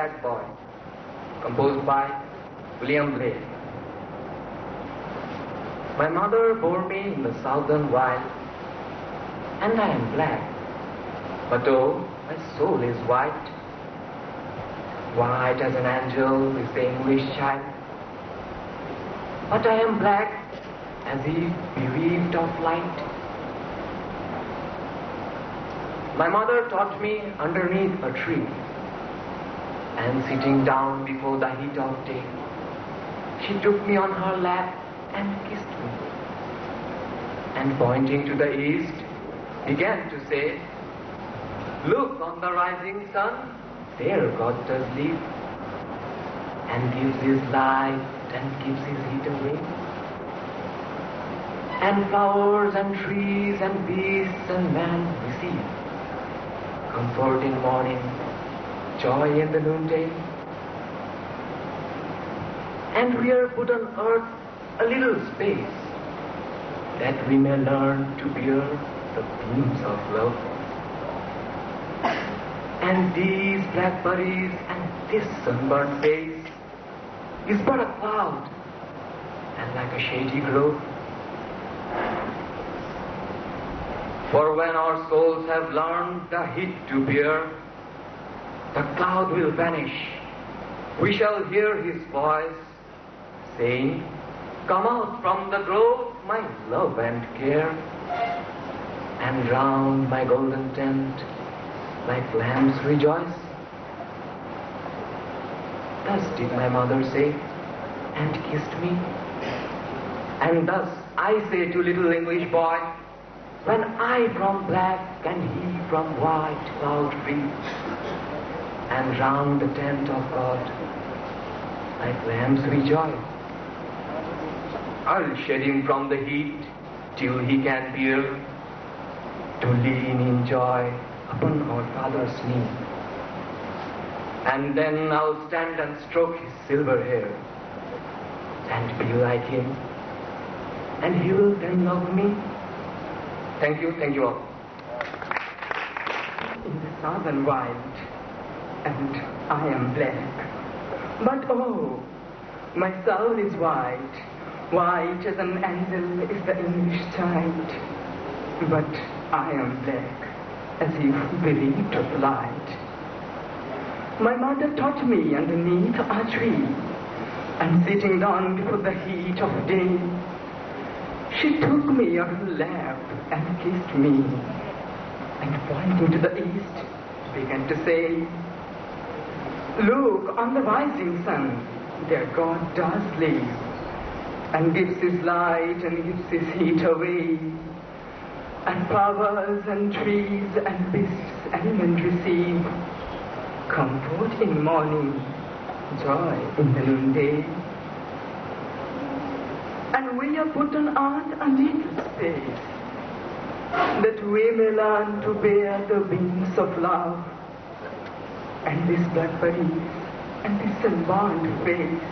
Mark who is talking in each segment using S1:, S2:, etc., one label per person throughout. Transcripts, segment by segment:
S1: Black Boy, composed by William Blake. My mother bore me in the southern wild, and I am black, but oh, my soul is white. White as an angel is the English child, but I am black as if bereaved of light. My mother taught me underneath a tree, and sitting down before the heat of day, she took me on her lap and kissed me, and pointing to the east, began to say, "Look on the rising sun, there God does live, and gives his light and keeps his heat away. And flowers and trees and beasts and man receive comfort in morning, joy in the noonday. And we are put on earth a little space, that we may learn to bear the beams of love. And these blackberries and this sunburned face is but a cloud, and like a shady grove. For when our souls have learned the heat to bear, the cloud will vanish. We shall hear his voice saying, 'Come out from the grove, my love and care, and round my golden tent like lambs rejoice.'" Thus did my mother say, and kissed me. And thus I say to little English boy, when I from black and he from white cloud free, and round the tent of God like lambs rejoice, I'll shed him from the heat till he can bear to lean in joy upon our Father's knee. And then I'll stand and stroke his silver hair and be like him, and he will then love me. Thank you all.
S2: In the southern wild, and I am black, but oh, my soul is white. White as an angel is the English child, but I am black as if bereaved of light. My mother taught me underneath a tree, and sitting down before the heat of day, she took me on her lap and kissed me, and pointing to the east, began to say, "Look on the rising sun, there God does live, and gives his light and gives his heat away. And flowers and trees and beasts and men receive comfort in morning, joy in the noonday. And we are put on earth a little space, that we may learn to bear the wings of love. And this blackberries and this sunburned face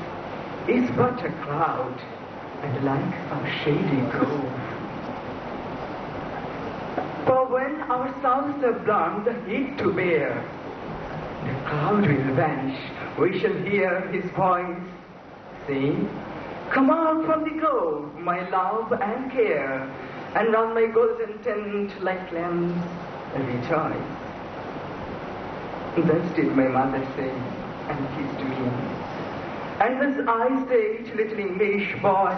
S2: is but a cloud, and like a shady grove. For when our souls have learned the heat to bear, the cloud will vanish. We shall hear his voice saying, 'Come out from the grove, my love and care, and round my golden tent like lambs rejoice.'" Thus did my mother say, and kissed me. And thus I say to little English boy,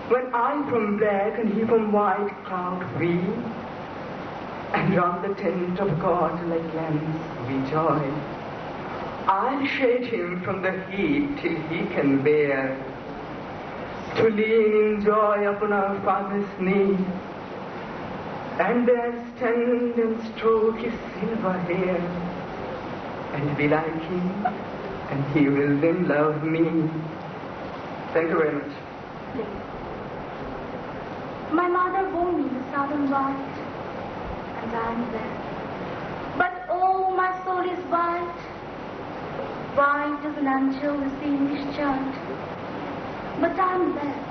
S2: when I from black and he from white cloud free, and round the tent of God like lambs rejoice, I'll shade him from the heat till he can bear to lean in joy upon our Father's knee, and there stand and stroke his silver hair, and be like him, and he will then love me. Thank you very much.
S3: My mother bore me in the southern white, and I am there. But oh, my soul is white. White as an angel is the English child, but I am black,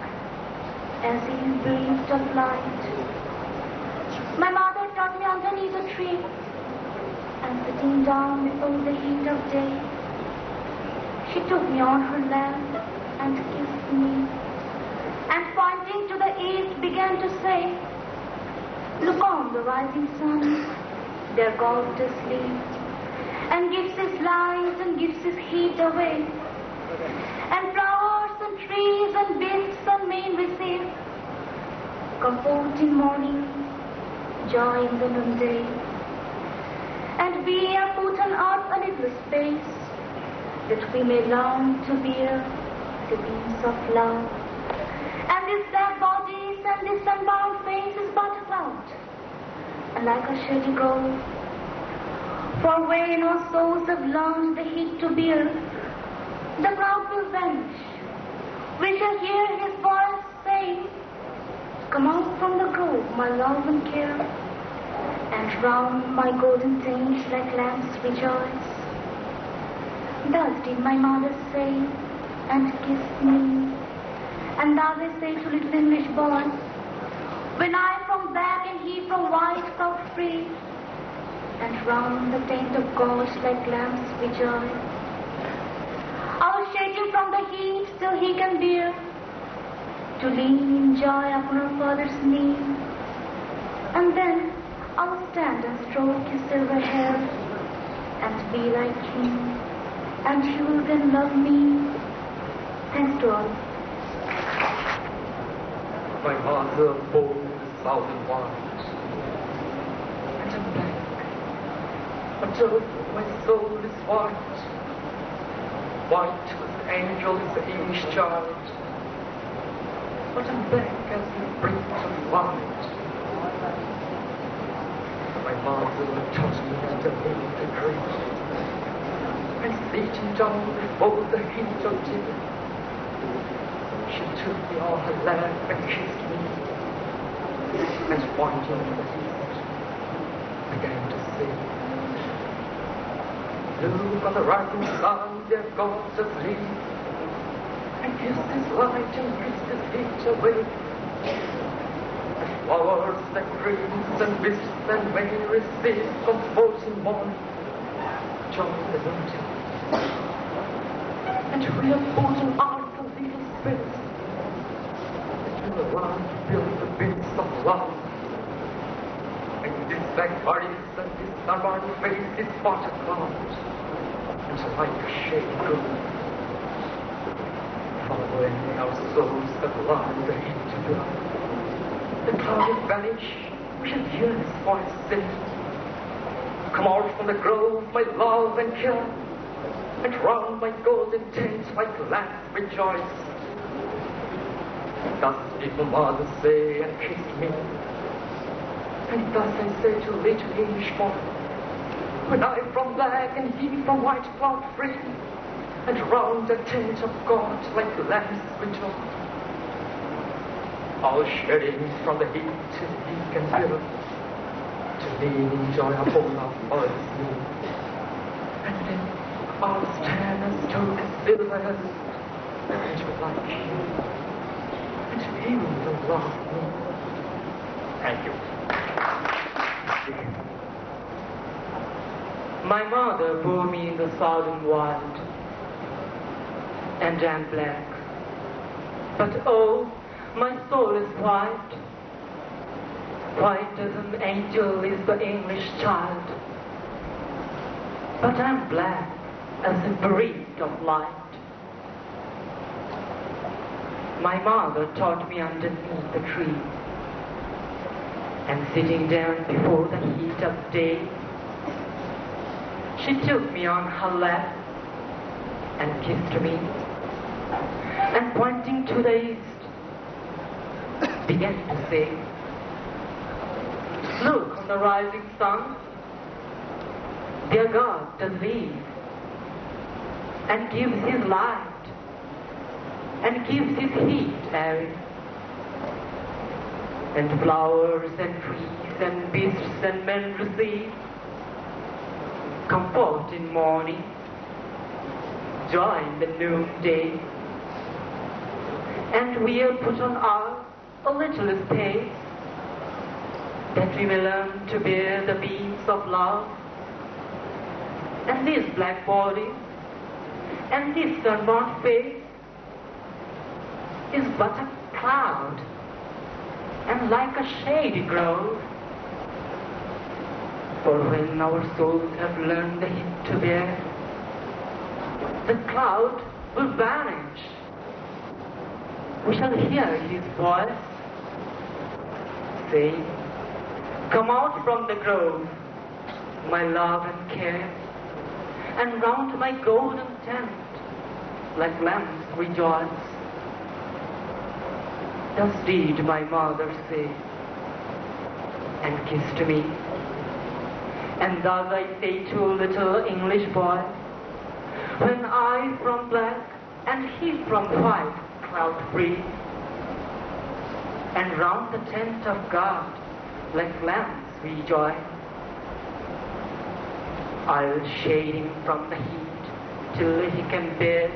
S3: as he is bereaved of light. My mother taught me underneath a tree, and sitting down before the heat of day, she took me on her lap and kissed me, and pointing to the east began to say, "Look on the rising sun, there goes to sleep, and gives his light and gives his heat away, and flowers and trees and beasts and men receive comfort in morning, joy in the noonday, and we are put on earth a little space, that we may learn to bear the beams of love. And these black bodies and this sunbound face is but a cloud, and like a shady gold. For when our souls have learned the heat to bear, the cloud will vanish. We shall hear his voice saying, 'Come out from the grove, my love and care, and round my golden tent like lamps rejoice.' Thus did my mother say, and kissed me. And thus I say to little English boy, when I from black and he from white got free, and round the tent of God like lamps rejoice. I will shake him from the heat till he can bear, to lean in joy upon our Father's knee. And then I will stand and stroke his silver hair, and be like him, and he will then love me. Thanks to all.
S1: My mother bore the southern white, and I'm black, but oh, my soul is white. White as an angel is the English child, but I'm black as the breath of light. My mother taught me to hold the tree, and sitting down before the heat of day, she took me on her lap and kissed me, and pointing to the east, began to sing. Look on the rising sun, dear God's asleep, and kiss his light and kiss his heat away. And flowers and trees and beasts and men receive comfort in morning, joy in the noonday. And we have put on earth a little space, that we will learn to build the beams of love. And this black bodies and this sunburned face is but a cloud, and like a shady gold. For when our souls have learned the heat of love, the cloud will vanish, we shall hear his voice say, "Come out from the grove, my love and care, and round my golden tent like lamps rejoice." Thus did my mother say and kissed me, and thus I say to little English boy, when I from black and he from white cloud free, and round the tent of God like lamps rejoice. All shedding from the heat till he can feel, to lean in joy upon our Father's knee. And then I'll stand and stroke his silver hand, and will like him, and he will love me. Thank you.
S2: My mother bore me in the southern wild, and I'm black, but oh, my soul is white. White as an angel is the English child, but I'm black as a breath of light. My mother taught me underneath the tree, and sitting down before the heat of day, she took me on her lap and kissed me, and pointing to the east, began to say, "Look on the rising sun, their God does leave, and gives his light, and gives his heat airy, and flowers and trees and beasts and men receive comfort in morning, joy in the noonday, and we are put on earth a little space, that we may learn to bear the beams of love. and this black body, and this sunburnt face is but a cloud, and like a shady grove. For when our souls have learned the heat to bear, the cloud will vanish. We shall hear his voice saying, "Come out from the grove, my love and care, and round my golden tent, like lambs rejoice." Thus did my mother say, and kissed me. And thus I say to a little English boy, when I from black and he from white cloud free, and round the tent of God like lambs rejoice, I'll shade him from the heat till he can bear,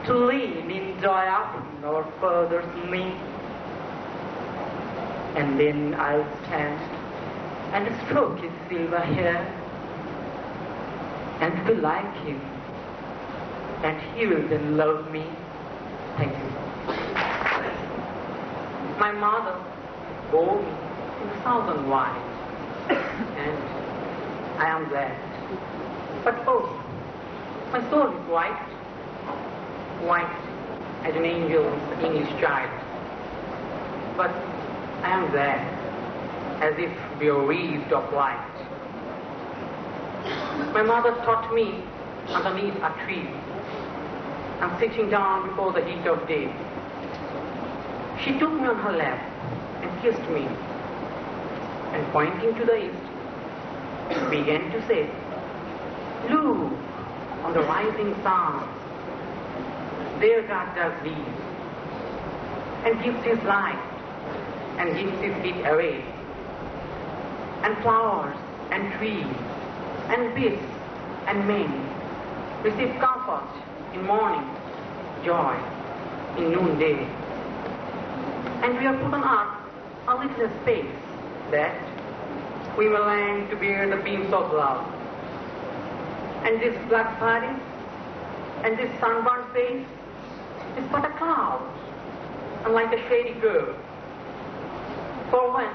S2: to lean in joy upon our Father's knee. And then I'll stand and stroke his silver hair, and be like him, and he will then love me. Thank you. My mother bore me in southern white, and I am glad. But oh, my soul is white, white as an angel's English child. But I am glad, as if we are wreathed of light. My mother taught me underneath a tree, and sitting down before the heat of day. She took me on her lap and kissed me, and pointing to the east, began to say, "Look on the rising sun, there God does leave, and gives his light, and gives his heat away, and flowers, and trees, and beasts, and men receive comfort in morning, joy in noonday. And we are put on earth a little space, that we will learn to bear the beams of love. And this black body, and this sunburned face is but a cloud, and like a shady grove. For when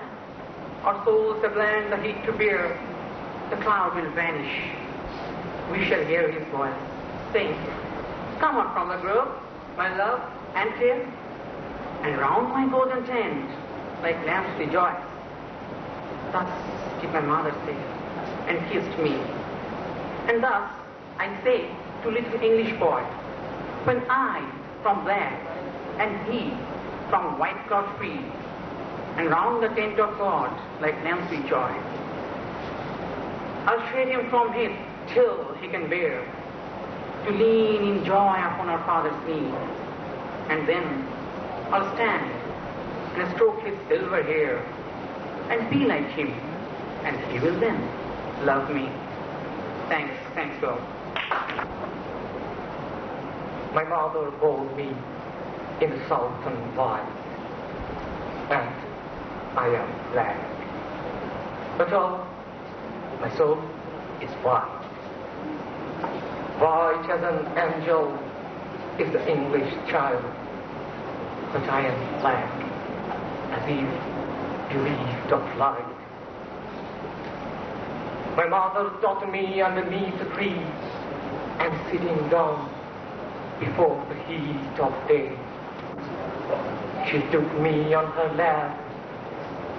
S2: our souls have learned the heat to bear, the cloud will vanish. We shall hear his voice, saying, "Come out from the grove, my love and care, and round my golden tent, like lambs rejoice." Thus did my mother say, and kissed me. And thus I say to little English boy, when I from black, and he from white cloud free, and round the tent of God, like lambs rejoice, I'll shade him from heat till he can bear, to lean in joy upon our Father's knee. And then I'll stand and stroke his silver hair, and be like him, and he will then love me. Thanks God.
S1: My mother bore me in the southern white, and I am black. But oh, my soul is white. White as an angel is the English child, but I am black, as if bereft of light. My mother taught me underneath the tree, and sitting down before the heat of day. She took me on her lap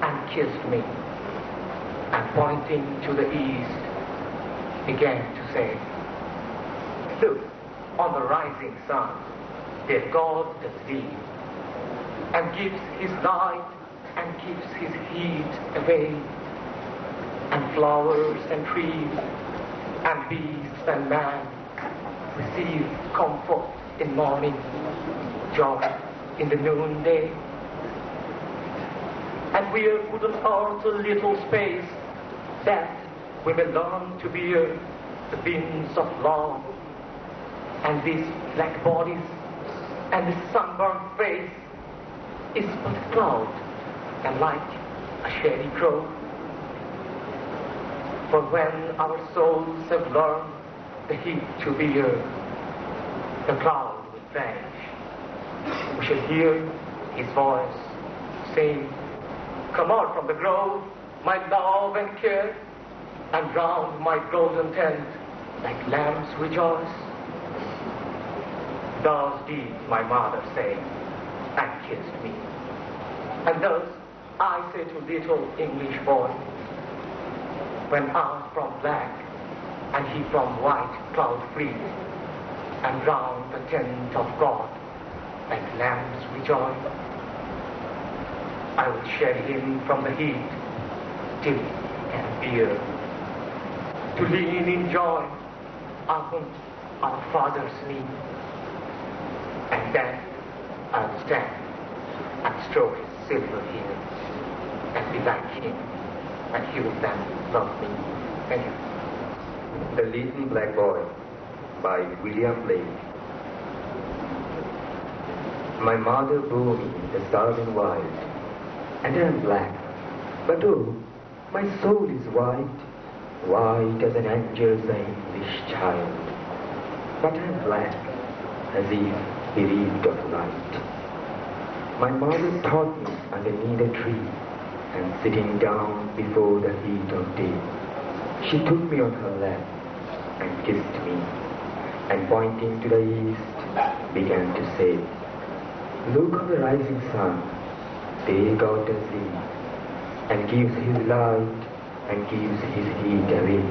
S1: and kissed me, and pointing to the east, began to say, "Look on the rising sun, there God does leave, and gives his light, and gives his heat away, and flowers and trees, and beasts and man receive comfort in morning, joy in the noonday. And we are put on earth a little space, that we may learn to bear the beams of love. And these black bodies, and this sunburned face is but a cloud, and like a shady grove. For when our souls have learned the heat to bear, the cloud will vanish. We shall hear his voice saying, "Come out from the grove, my love and care, and round my golden tent like lambs rejoice." Thus did my mother say, and kissed me. And thus I say to little English boy, when I from black and he from white cloud free, and round the tent of God like lambs rejoice, I will shed him from the heat till he can bear, to lean in joy upon our Father's knee, and then I'll stand and stroke his silver hair and be like him, and he will then love me. Thank you.
S4: The Little Black Boy by William Blake. My mother bore me in the southern wild, and I am black, but oh, my soul is white, white as an angel's English child. But I am black, as if bereaved of light. My mother taught me underneath a tree, and sitting down before the heat of day, she took me on her lap and kissed me, and pointing to the east, began to say, "Look on the rising sun, day God does leave, and gives his light and gives his heat away,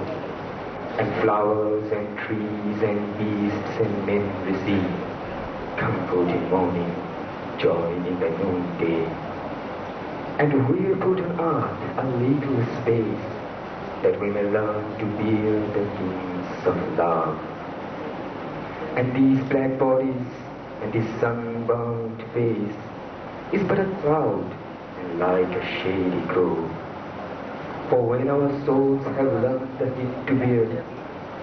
S4: and flowers and trees and beasts and men receive comfort in morning, joy in the noonday. And we are put on earth a little space, that we may learn to bear the wings of love. And these black bodies and this sunburnt face is but a cloud and like a shady grove. For when our souls have learned the heat to bear,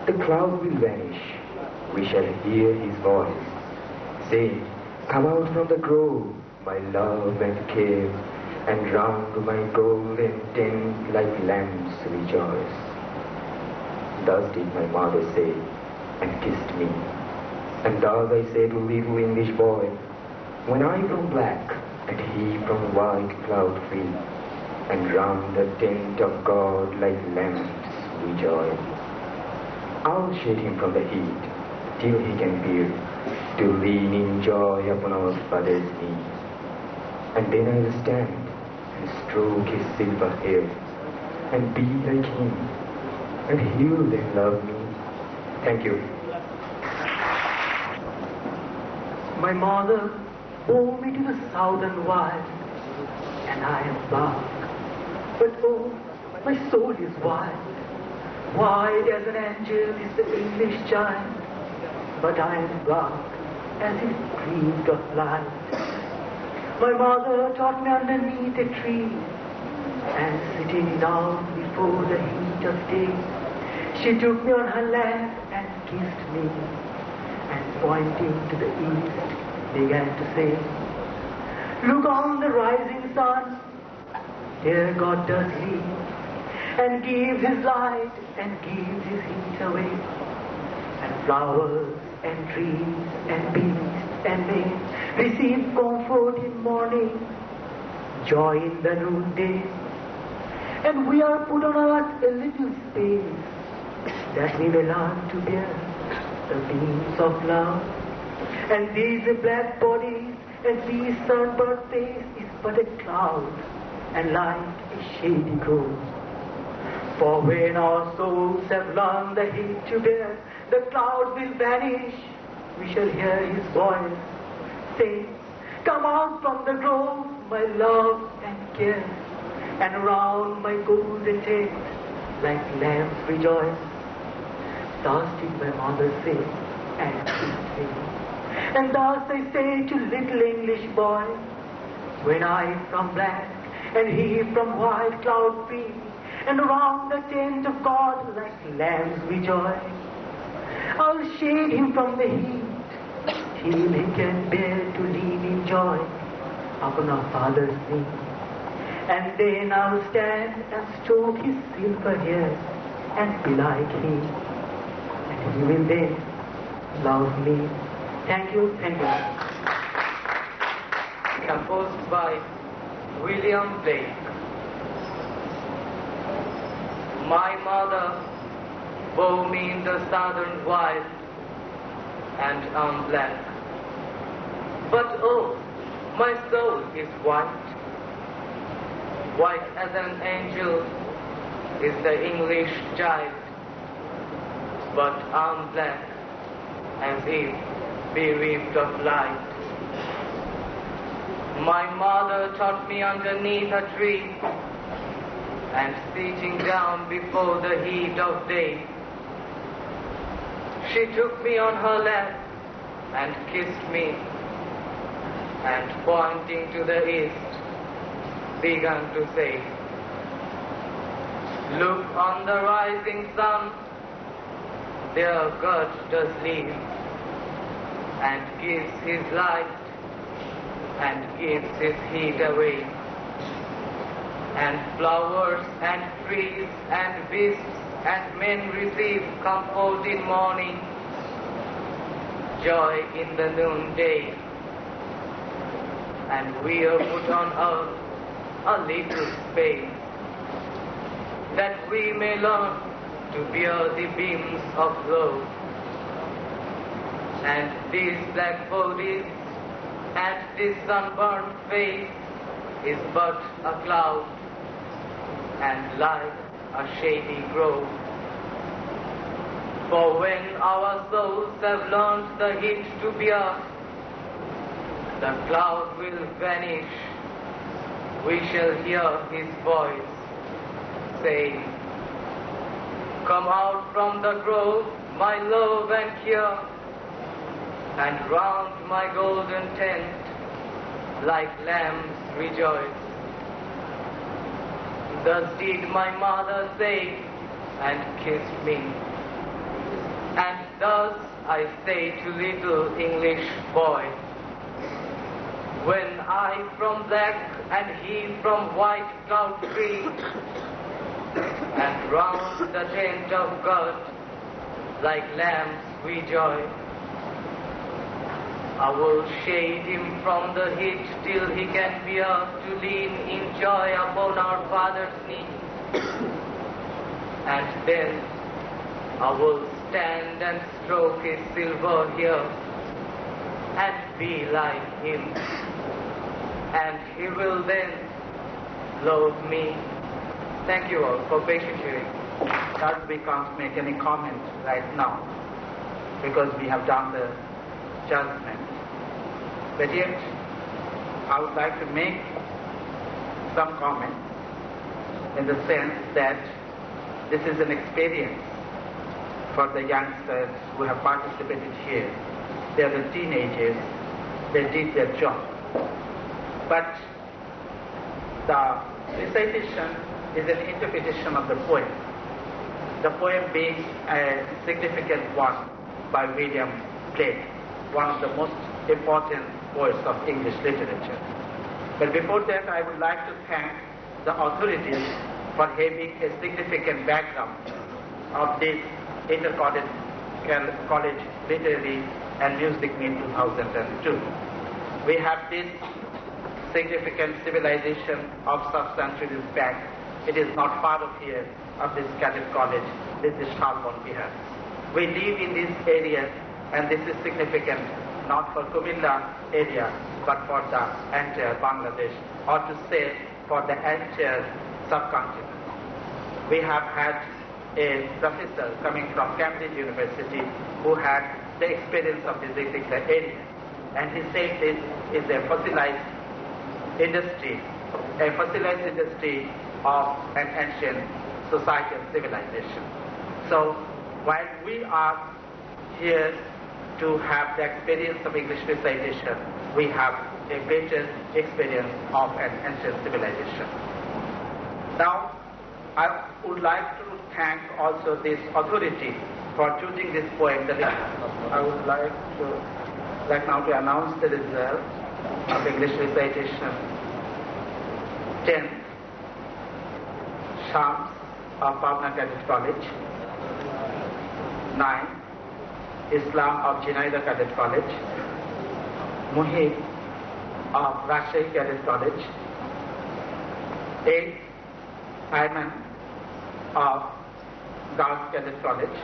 S4: the cloud will vanish. We shall hear his voice, saying, "Come out from the grove, my love and care, and round my golden tent like lambs rejoice." Thus did my mother say, and kissed me. And thus I say to little English boy, when I from black and he from white cloud free, and round the tent of God like lambs rejoice, I'll shade him from the heat till he can bear, to lean in joy upon our Father's knee. And then I'll stand and stroke his silver hair, and be like him, and he'll then love me. Thank you.
S1: My mother bore me to the southern wild, and I am dark, but oh, my soul is wild. White as an angel is the English child, but I am dark as if grieved of light. My mother taught me underneath a tree, and sitting down before the heat of day, she took me on her lap and kissed me, and pointing to the east, began to say, "Look on the rising sun, there God does leave, and gives his light and gives his heat away, and flowers and trees and beasts and men receive comfort in morning, joy in the noonday. And we are put on earth a little space, that we may learn to bear the beams of love. And these black bodies and these sunburnt face is but a cloud, and like a shady grove. For when our souls have learned the heat to bear, the clouds will vanish. We shall hear his voice say, "Come out from the grove, my love and care, and round my golden tent like lambs rejoice." Thus did my mother say, and kissed me. And thus I say to little English boy, when I from black and he from white cloud free, and round the tent of God like lambs rejoice, I'll shade him from the heat till he can bear to lean in joy upon our Father's knee. And then I'll stand and stroke his silver hair
S2: and be like him. And he will then love me. Thank you, thank you.
S1: Composed by William Blake. My mother bore me in the southern wild, and I'm black. But oh, my soul is white. White as an angel is the English child, but I'm black as if bereaved of light. My mother taught me underneath a tree, and sitting down before the heat of day, she took me on her lap and kissed me, and pointing to the east, began to say, "Look on the rising sun, there God does live, and gives his light, and gives his heat away. And flowers and trees and beasts and men receive comfort in morning, joy in the noonday. And we are put on earth a little space, that we may learn to bear the beams of love. And these black bodies and this sunburned face is but a cloud, and like a shady grove. For when our souls have learned the heat to bear, the cloud will vanish. We shall hear his voice saying, "Come out from the grove, my love and care, and round my golden tent like lambs rejoice." Thus did my mother say, and kissed me. And thus I say to little English boy, when I from black and he from white cloud tree, and round the tent of God like lambs we joy, I will shade him from the heat till he can bear to lean in joy upon our Father's knee. And then I will stand and stroke his silver hair and be like him. And he will then love me. Thank you all for patient hearing.
S2: That we can't make any comment right now because we have done the judgment. But yet, I would like to make some comment in the sense that this is an experience for the youngsters who have participated here. They are the teenagers. They did their job. But the recitation is an interpretation of the poem. The poem being a significant one by William Blake, one of the most important poets of English literature. But before that, I would like to thank the authorities for having a significant background of this Inter-College Literary and Music Meet 2002. We have this significant civilization of sub-centuries back. It is not far of here, of this cadet college. This is Shalbon Bihar. We live in this area, and this is significant not for Kumilla area, but for the entire Bangladesh, or to say for the entire subcontinent. We have had a professor coming from Cambridge University who had the experience of this particular area, and he said this is a fossilized industry of an ancient society and civilization. So while we are here to have the experience of English recitation, we have a better experience of an ancient civilization. Now, I would like to thank also this authority for choosing this poem. I would like now to announce the result of English recitation 10th, Shams
S5: of Pabna Cadet College. 9. Islam of Jinaida Cadet College. Muhib of Rajshahi Cadet College. 8. Ayman of Girls Cadet College.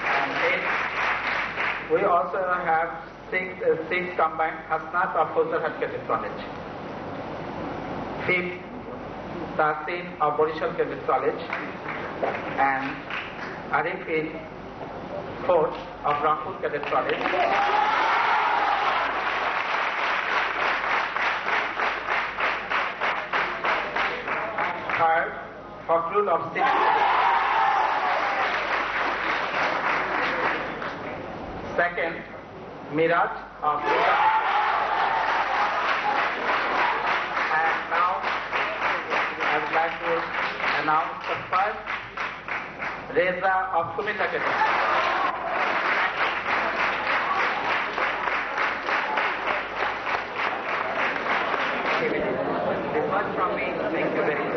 S5: And 8. We also have 6 combined Hasnat of Hosarhat Cadet College. 5th, Tahsin of Borishal Cadet College. And Arif is 4th of Rampur Cadet College. 3rd, Fakhrul of 6th. 2nd, Miraj of 4th. And now I would like to announce the first Reza of Kumita Cadet.
S1: This was from me. Thank you very much.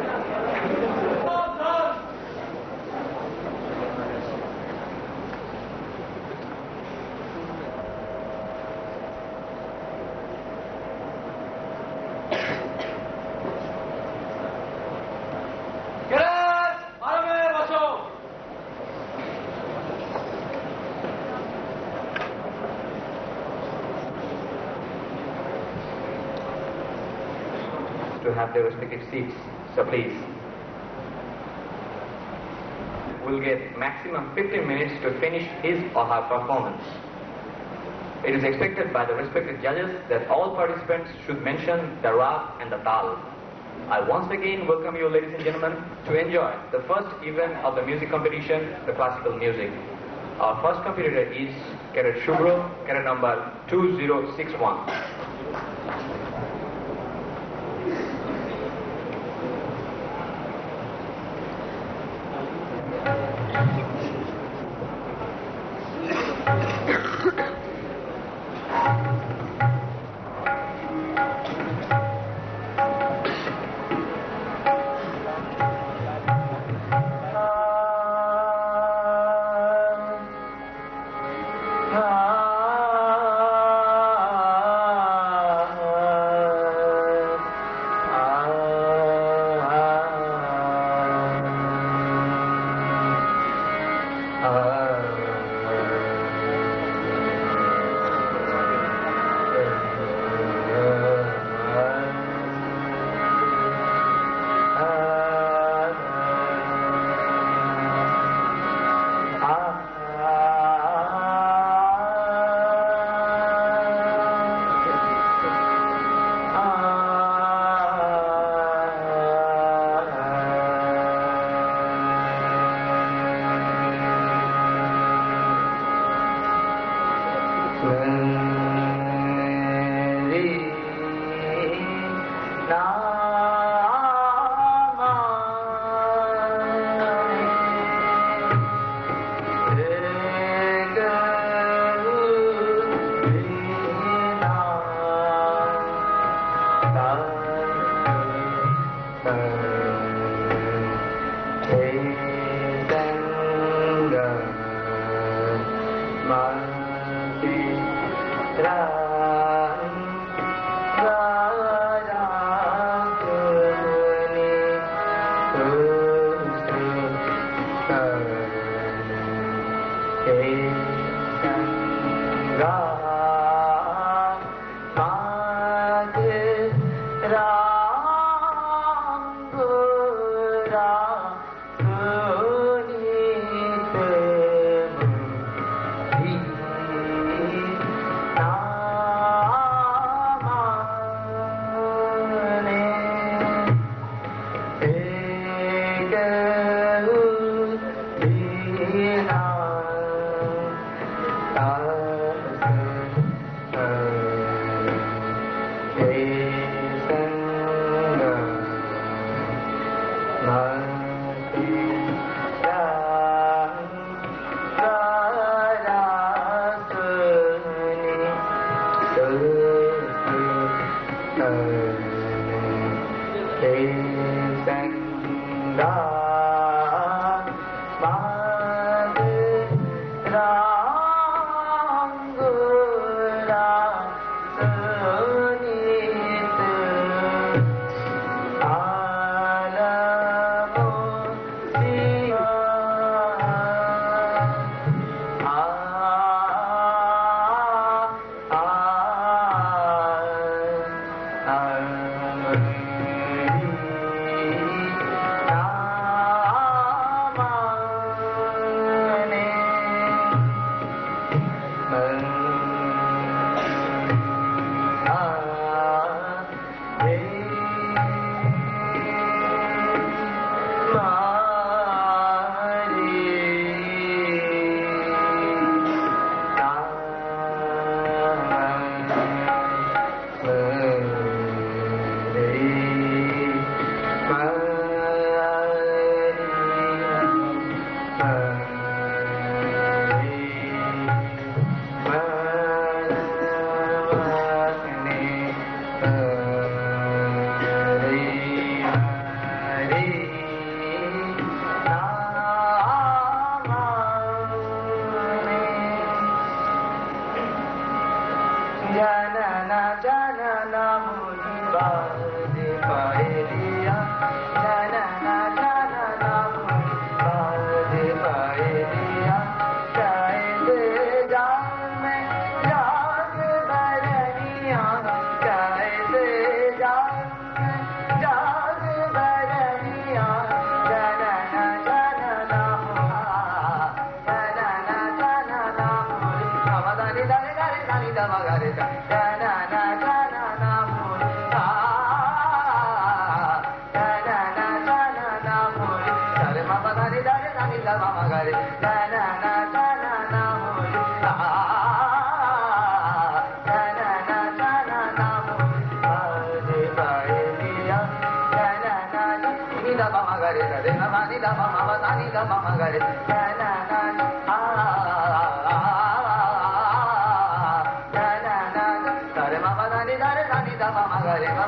S1: To have their respective seats, so please. We'll get maximum 15 minutes to finish his or her performance. It is expected by the respective judges that all participants should mention the rag and the tal. I once again welcome you, ladies and gentlemen, to enjoy the first event of the music competition, the classical music. Our first competitor is Cadet Shubro, cadet number 2061.
S4: Hey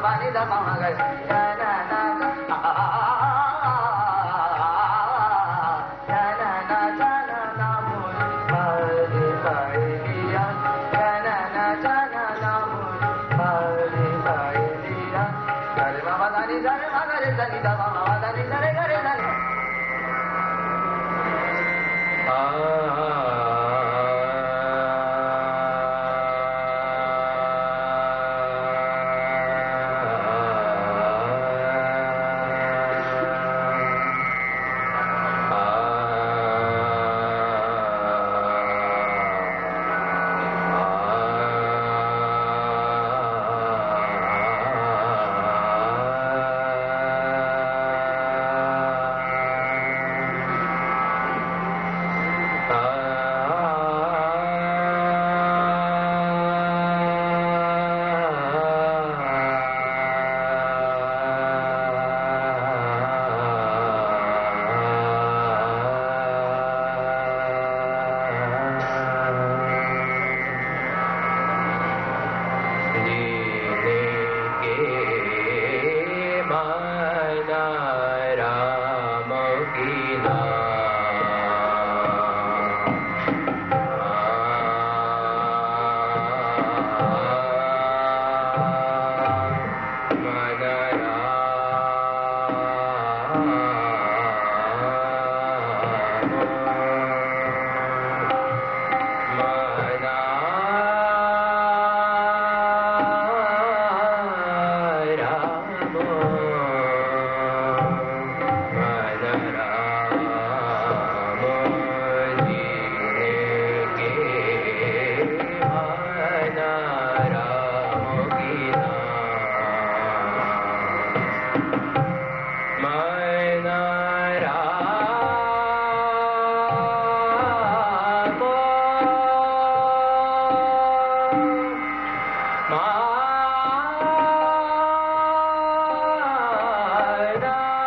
S2: Bani da ma ga re